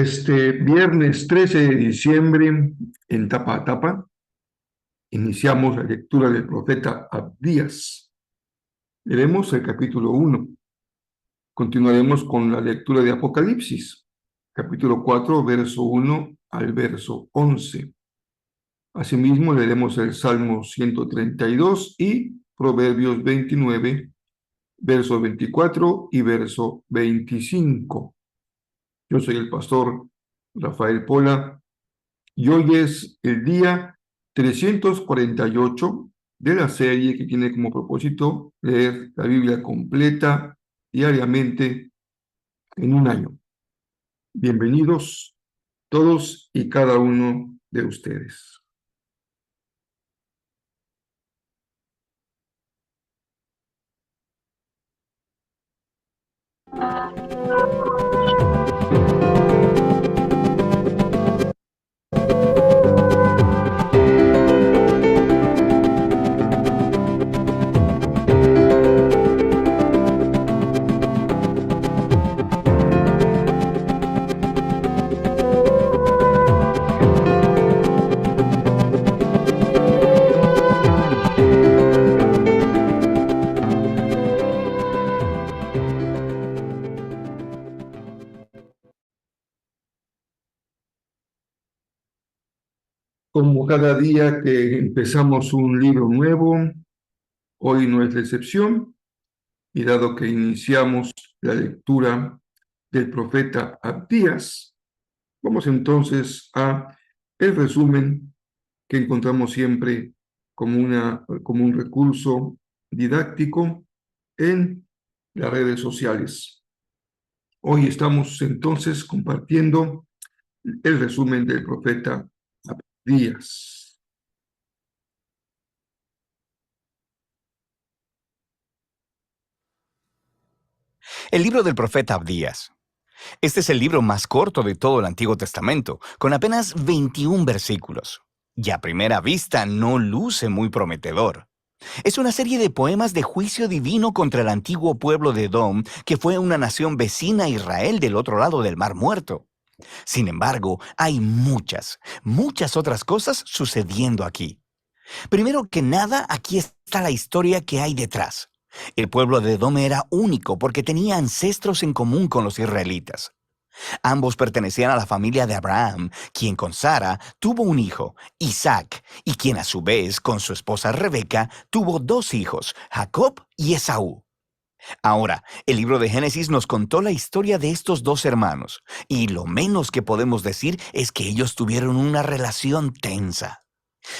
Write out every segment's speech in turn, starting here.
Este viernes 13 de diciembre, en tapa a tapa, iniciamos la lectura del profeta Abdías. Leeremos el capítulo 1. Continuaremos con la lectura de Apocalipsis, capítulo 4, verso 1 al verso 11. Asimismo, leeremos el Salmo 132 y Proverbios 29, verso 24 y verso 25. Yo soy el pastor Rafael Pola y hoy es el día 348 de la serie que tiene como propósito leer la Biblia completa diariamente en un año. Bienvenidos todos y cada uno de ustedes. Como cada día que empezamos un libro nuevo, hoy no es la excepción, y dado que iniciamos la lectura del profeta Abdías, vamos entonces a el resumen que encontramos siempre como un recurso didáctico en las redes sociales. Hoy estamos entonces compartiendo el resumen del profeta Abdías. El libro del profeta Abdías. Este es el libro más corto de todo el Antiguo Testamento, con apenas 21 versículos. Y a primera vista no luce muy prometedor. Es una serie de poemas de juicio divino contra el antiguo pueblo de Edom, que fue una nación vecina a Israel del otro lado del Mar Muerto. Sin embargo, hay muchas otras cosas sucediendo aquí. Primero que nada, aquí está la historia que hay detrás. El pueblo de Edom era único porque tenía ancestros en común con los israelitas. Ambos pertenecían a la familia de Abraham, quien con Sara tuvo un hijo, Isaac, y quien a su vez, con su esposa Rebeca, tuvo 2 hijos, Jacob y Esaú. Ahora, el libro de Génesis nos contó la historia de estos 2 hermanos, y lo menos que podemos decir es que ellos tuvieron una relación tensa.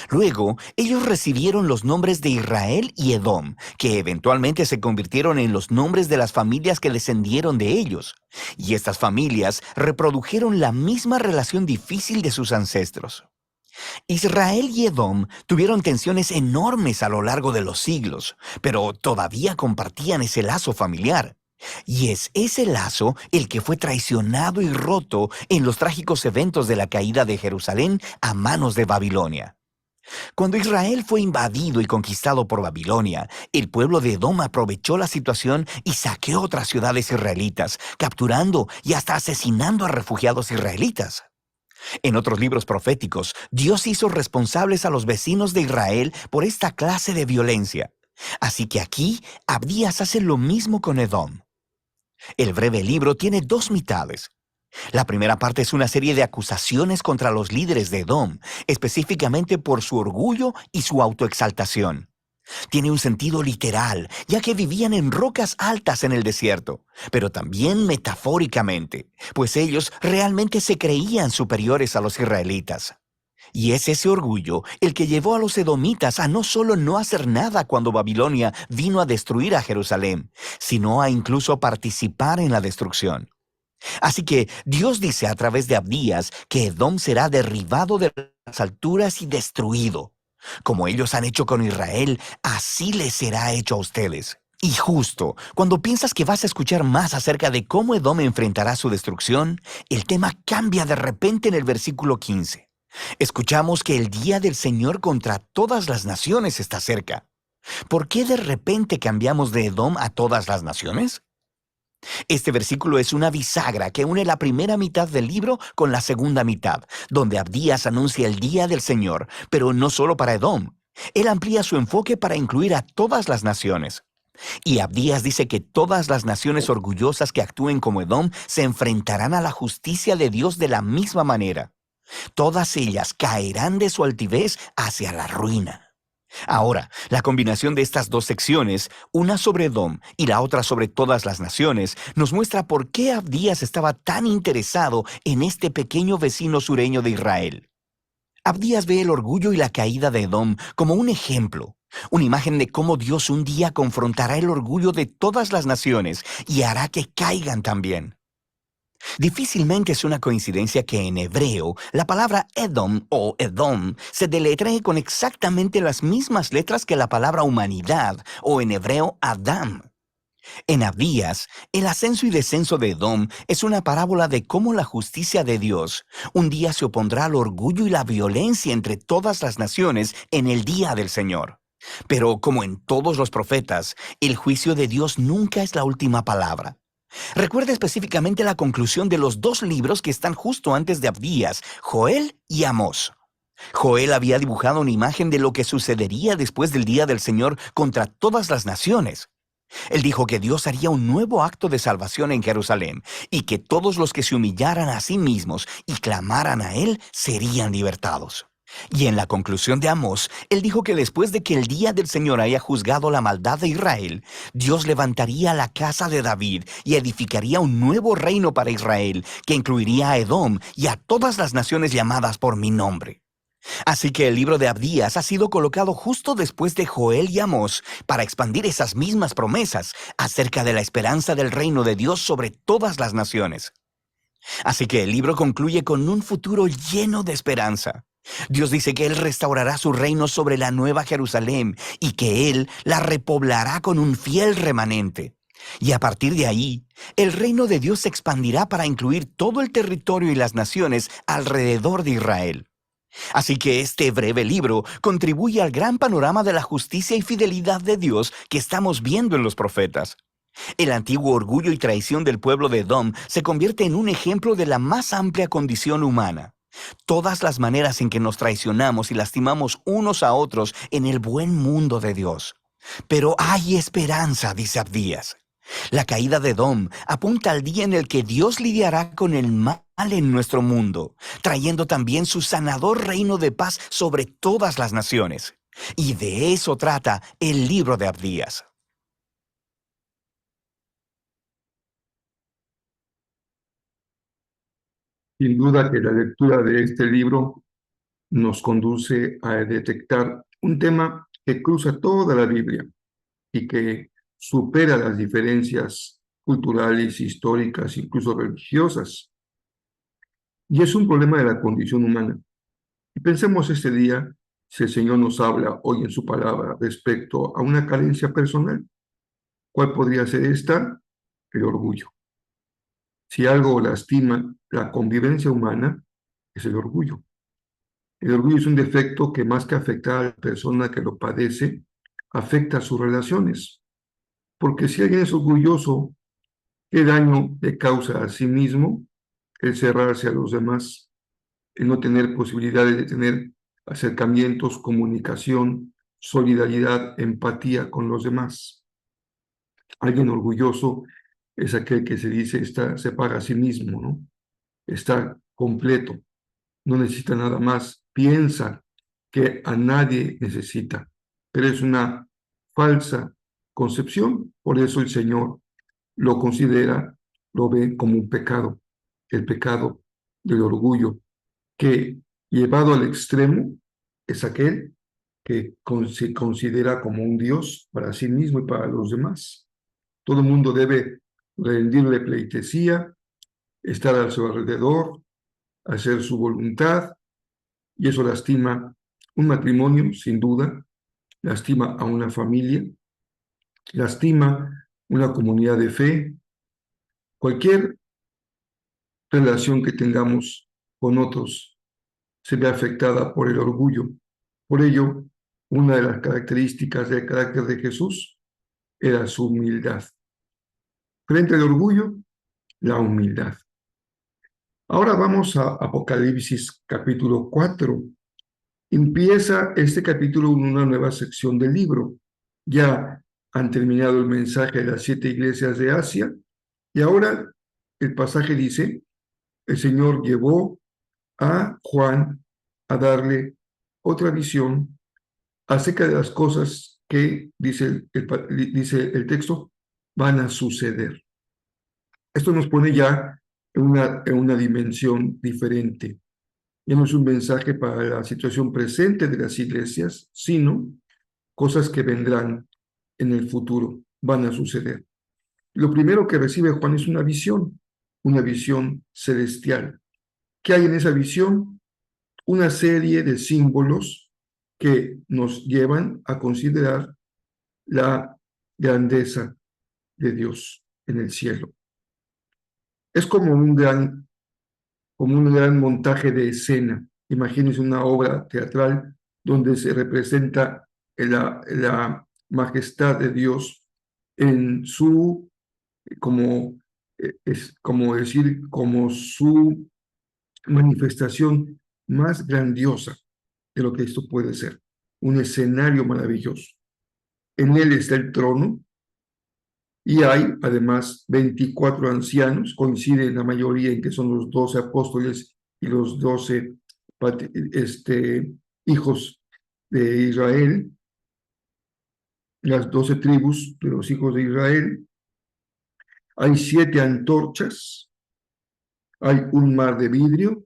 Luego, ellos recibieron los nombres de Israel y Edom, que eventualmente se convirtieron en los nombres de las familias que descendieron de ellos. Y estas familias reprodujeron la misma relación difícil de sus ancestros. Israel y Edom tuvieron tensiones enormes a lo largo de los siglos, pero todavía compartían ese lazo familiar. Y es ese lazo el que fue traicionado y roto en los trágicos eventos de la caída de Jerusalén a manos de Babilonia. Cuando Israel fue invadido y conquistado por Babilonia, el pueblo de Edom aprovechó la situación y saqueó otras ciudades israelitas, capturando y hasta asesinando a refugiados israelitas. En otros libros proféticos, Dios hizo responsables a los vecinos de Israel por esta clase de violencia. Así que aquí, Abdías hace lo mismo con Edom. El breve libro tiene 2 mitades. La primera parte es una serie de acusaciones contra los líderes de Edom, específicamente por su orgullo y su autoexaltación. Tiene un sentido literal, ya que vivían en rocas altas en el desierto, pero también metafóricamente, pues ellos realmente se creían superiores a los israelitas. Y es ese orgullo el que llevó a los edomitas a no solo no hacer nada cuando Babilonia vino a destruir a Jerusalén, sino a incluso participar en la destrucción. Así que Dios dice a través de Abdías que Edom será derribado de las alturas y destruido. Como ellos han hecho con Israel, así les será hecho a ustedes. Y justo cuando piensas que vas a escuchar más acerca de cómo Edom enfrentará su destrucción, el tema cambia de repente en el versículo 15. Escuchamos que el día del Señor contra todas las naciones está cerca. ¿Por qué de repente cambiamos de Edom a todas las naciones? Este versículo es una bisagra que une la primera mitad del libro con la segunda mitad, donde Abdías anuncia el día del Señor, pero no solo para Edom. Él amplía su enfoque para incluir a todas las naciones. Y Abdías dice que todas las naciones orgullosas que actúen como Edom se enfrentarán a la justicia de Dios de la misma manera. Todas ellas caerán de su altivez hacia la ruina. Ahora, la combinación de estas dos secciones, una sobre Edom y la otra sobre todas las naciones, nos muestra por qué Abdías estaba tan interesado en este pequeño vecino sureño de Israel. Abdías ve el orgullo y la caída de Edom como un ejemplo, una imagen de cómo Dios un día confrontará el orgullo de todas las naciones y hará que caigan también. Difícilmente es una coincidencia que en hebreo la palabra Edom o Edom se deletree con exactamente las mismas letras que la palabra humanidad o en hebreo Adam. En Abdías, el ascenso y descenso de Edom es una parábola de cómo la justicia de Dios un día se opondrá al orgullo y la violencia entre todas las naciones en el día del Señor. Pero como en todos los profetas, el juicio de Dios nunca es la última palabra. Recuerda específicamente la conclusión de los dos libros que están justo antes de Abdías, Joel y Amós. Joel había dibujado una imagen de lo que sucedería después del día del Señor contra todas las naciones. Él dijo que Dios haría un nuevo acto de salvación en Jerusalén y que todos los que se humillaran a sí mismos y clamaran a Él serían libertados. Y en la conclusión de Amós, él dijo que después de que el día del Señor haya juzgado la maldad de Israel, Dios levantaría la casa de David y edificaría un nuevo reino para Israel, que incluiría a Edom y a todas las naciones llamadas por mi nombre. Así que el libro de Abdías ha sido colocado justo después de Joel y Amós para expandir esas mismas promesas acerca de la esperanza del reino de Dios sobre todas las naciones. Así que el libro concluye con un futuro lleno de esperanza. Dios dice que Él restaurará su reino sobre la nueva Jerusalén y que Él la repoblará con un fiel remanente. Y a partir de ahí, el reino de Dios se expandirá para incluir todo el territorio y las naciones alrededor de Israel. Así que este breve libro contribuye al gran panorama de la justicia y fidelidad de Dios que estamos viendo en los profetas. El antiguo orgullo y traición del pueblo de Edom se convierte en un ejemplo de la más amplia condición humana. Todas las maneras en que nos traicionamos y lastimamos unos a otros en el buen mundo de Dios. Pero hay esperanza, dice Abdías. La caída de Edom apunta al día en el que Dios lidiará con el mal en nuestro mundo, trayendo también su sanador reino de paz sobre todas las naciones. Y de eso trata el libro de Abdías. Sin duda que la lectura de este libro nos conduce a detectar un tema que cruza toda la Biblia y que supera las diferencias culturales, históricas, incluso religiosas. Y es un problema de la condición humana. Y pensemos este día si el Señor nos habla hoy en su palabra respecto a una carencia personal. ¿Cuál podría ser esta? El orgullo. Si algo lastima la convivencia humana, es el orgullo. El orgullo es un defecto que más que afectar a la persona que lo padece, afecta a sus relaciones. Porque si alguien es orgulloso, ¿qué daño le causa a sí mismo el cerrarse a los demás, el no tener posibilidades de tener acercamientos, comunicación, solidaridad, empatía con los demás? Alguien orgulloso es aquel que se dice se paga a sí mismo, ¿no? Está completo, no necesita nada más, piensa que a nadie necesita, pero es una falsa concepción. Por eso el Señor lo considera, lo ve como un pecado, el pecado del orgullo, que llevado al extremo es aquel que se considera como un Dios para sí mismo y para los demás. Todo el mundo debe rendirle pleitesía, estar a su alrededor, hacer su voluntad, y eso lastima un matrimonio, sin duda, lastima a una familia, lastima una comunidad de fe, cualquier relación que tengamos con otros se ve afectada por el orgullo. Por ello, una de las características del carácter de Jesús era su humildad. Frente al orgullo, la humildad. Ahora vamos a Apocalipsis capítulo 4. Empieza este capítulo en una nueva sección del libro. Ya han terminado el mensaje de las 7 iglesias de Asia y ahora el pasaje dice, el Señor llevó a Juan a darle otra visión acerca de las cosas que, dice el texto, van a suceder. Esto nos pone ya en una dimensión diferente. Ya no es un mensaje para la situación presente de las iglesias, sino cosas que vendrán en el futuro, van a suceder. Lo primero que recibe Juan es una visión celestial. ¿Qué hay en esa visión? Una serie de símbolos que nos llevan a considerar la grandeza de Dios en el cielo. Es como un gran montaje de escena. Imagínense una obra teatral donde se representa la majestad de Dios en su, como, es como decir, como su manifestación más grandiosa de lo que esto puede ser. Un escenario maravilloso. En él está el trono y hay además 24 ancianos, coinciden la mayoría en que son los 12 apóstoles y los 12 hijos de Israel, las 12 tribus de los hijos de Israel. Hay 7 antorchas, hay un mar de vidrio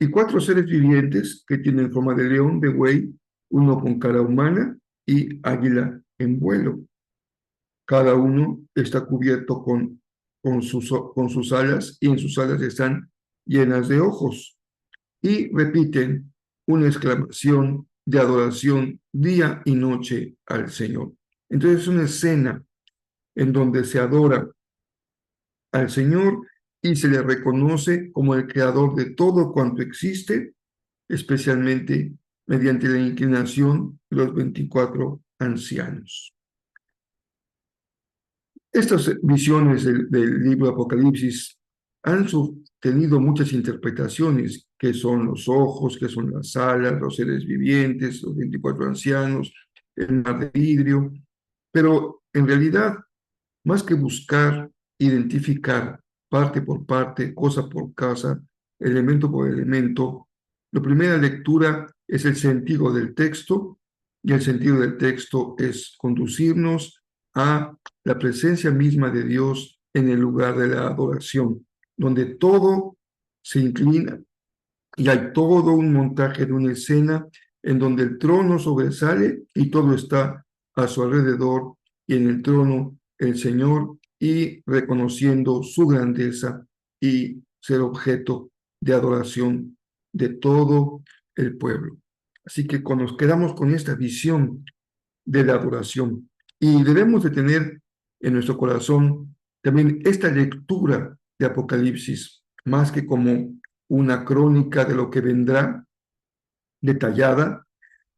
y 4 seres vivientes que tienen forma de león, de buey, uno con cara humana y águila en vuelo. Cada uno está cubierto con sus alas y en sus alas están llenas de ojos. Y repiten una exclamación de adoración día y noche al Señor. Entonces es una escena en donde se adora al Señor y se le reconoce como el creador de todo cuanto existe, especialmente mediante la inclinación de los 24 ancianos. Estas visiones del libro de Apocalipsis han tenido muchas interpretaciones, que son los ojos, que son las alas, los seres vivientes, los 24 ancianos, el mar de vidrio, pero en realidad, más que buscar identificar parte por parte, cosa por cosa, elemento por elemento, la primera lectura es el sentido del texto, y el sentido del texto es conducirnos a la presencia misma de Dios en el lugar de la adoración, donde todo se inclina y hay todo un montaje de una escena en donde el trono sobresale y todo está a su alrededor y en el trono el Señor y reconociendo su grandeza y ser objeto de adoración de todo el pueblo. Así que nos quedamos con esta visión de la adoración y debemos de tener en nuestro corazón también esta lectura de Apocalipsis, más que como una crónica de lo que vendrá, detallada,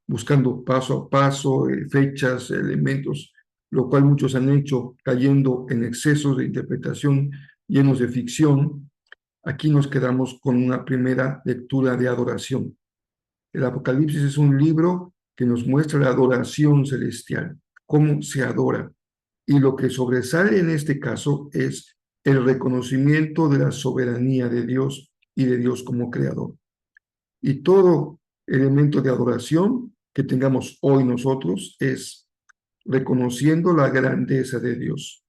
buscando paso a paso fechas, elementos, lo cual muchos han hecho cayendo en excesos de interpretación llenos de ficción. Aquí nos quedamos con una primera lectura de adoración. El Apocalipsis es un libro que nos muestra la adoración celestial, cómo se adora. Y lo que sobresale en este caso es el reconocimiento de la soberanía de Dios y de Dios como creador. Y todo elemento de adoración que tengamos hoy nosotros es reconociendo la grandeza de Dios,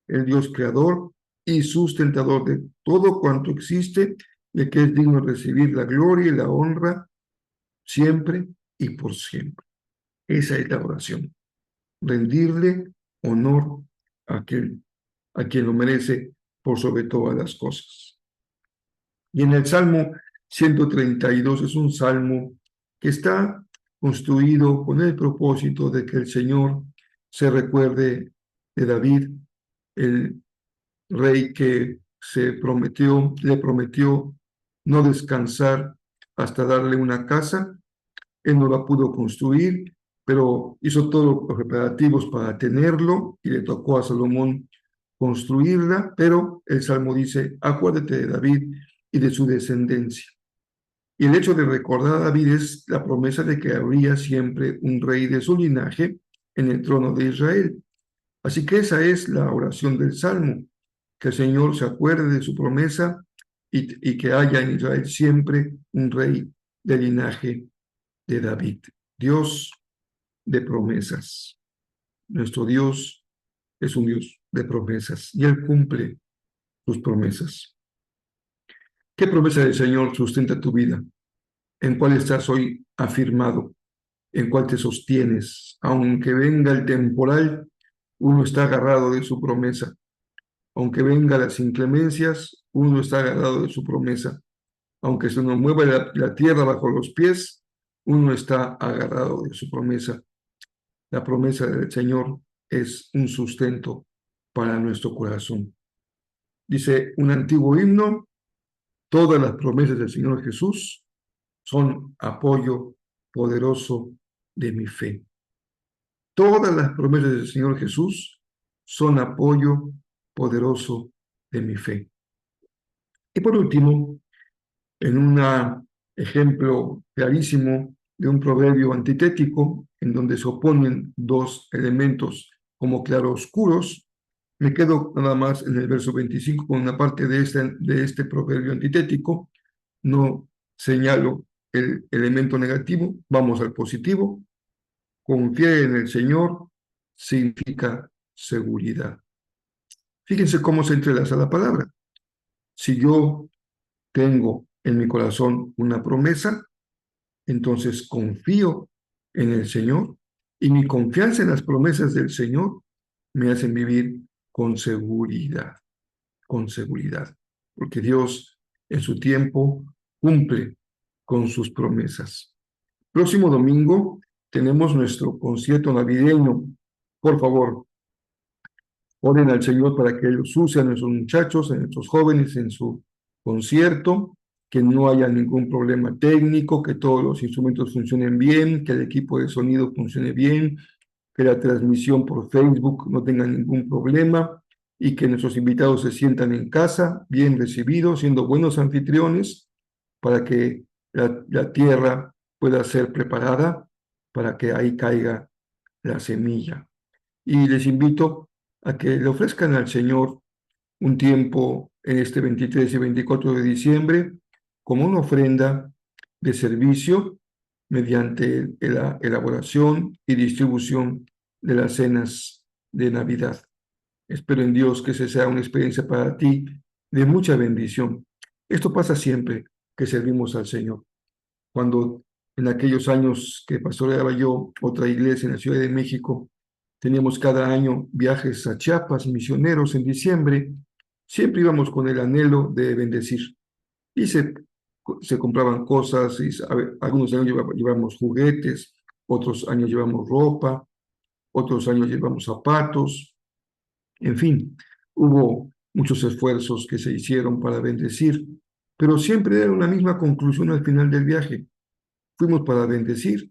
el Dios creador y sustentador de todo cuanto existe, de que es digno de recibir la gloria y la honra siempre y por siempre. Esa es la adoración, rendirle honor a quien lo merece por sobre todas las cosas. Y en el Salmo 132 es un salmo que está construido con el propósito de que el Señor se recuerde de David, el rey que le prometió no descansar hasta darle una casa. Él no la pudo construir, pero hizo todos los preparativos para tenerlo y le tocó a Salomón construirla, pero el Salmo dice, acuérdate de David y de su descendencia. Y el hecho de recordar a David es la promesa de que habría siempre un rey de su linaje en el trono de Israel. Así que esa es la oración del Salmo, que el Señor se acuerde de su promesa y que haya en Israel siempre un rey del linaje de David. Dios de promesas. Nuestro Dios es un Dios de promesas y Él cumple sus promesas. ¿Qué promesa del Señor sustenta tu vida? ¿En cuál estás hoy afirmado? ¿En cuál te sostienes? Aunque venga el temporal, uno está agarrado de su promesa. Aunque vengan las inclemencias, uno está agarrado de su promesa. Aunque se nos mueva la tierra bajo los pies, uno está agarrado de su promesa. La promesa del Señor es un sustento para nuestro corazón. Dice un antiguo himno, todas las promesas del Señor Jesús son apoyo poderoso de mi fe. Todas las promesas del Señor Jesús son apoyo poderoso de mi fe. Y por último, en un ejemplo clarísimo de un proverbio antitético, en donde se oponen dos elementos como claroscuros, me quedo nada más en el verso 25 con una parte de este proverbio antitético. No señalo el elemento negativo, vamos al positivo. Confiar en el Señor significa seguridad. Fíjense cómo se entrelaza la palabra. Si yo tengo en mi corazón una promesa, entonces confío en el Señor y mi confianza en las promesas del Señor me hacen vivir con seguridad, porque Dios en su tiempo cumple con sus promesas. Próximo domingo tenemos nuestro concierto navideño. Por favor, oren al Señor para que los use a nuestros muchachos, a nuestros jóvenes en su concierto, que no haya ningún problema técnico, que todos los instrumentos funcionen bien, que el equipo de sonido funcione bien, que la transmisión por Facebook no tenga ningún problema y que nuestros invitados se sientan en casa, bien recibidos, siendo buenos anfitriones, para que la tierra pueda ser preparada para que ahí caiga la semilla. Y les invito a que le ofrezcan al Señor un tiempo en este 23 y 24 de diciembre como una ofrenda de servicio mediante la elaboración y distribución de las cenas de Navidad. Espero en Dios que esa sea una experiencia para ti de mucha bendición. Esto pasa siempre que servimos al Señor. Cuando en aquellos años que pastoreaba yo otra iglesia en la Ciudad de México, teníamos cada año viajes a Chiapas, misioneros en diciembre, siempre íbamos con el anhelo de bendecir. Y se compraban cosas, y algunos años llevamos juguetes, otros años llevamos ropa, otros años llevamos zapatos, en fin, hubo muchos esfuerzos que se hicieron para bendecir, pero siempre era una misma conclusión al final del viaje. Fuimos para bendecir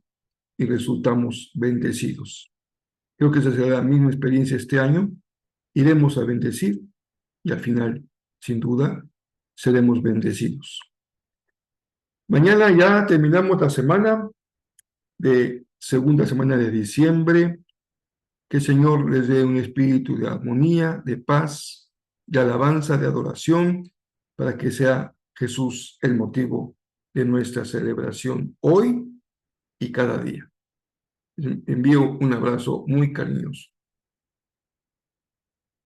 y resultamos bendecidos. Creo que esa será la misma experiencia este año. Iremos a bendecir y al final, sin duda, seremos bendecidos. Mañana ya terminamos la semana segunda semana de diciembre. Que el Señor les dé un espíritu de armonía, de paz, de alabanza, de adoración, para que sea Jesús el motivo de nuestra celebración hoy y cada día. Envío un abrazo muy cariñoso.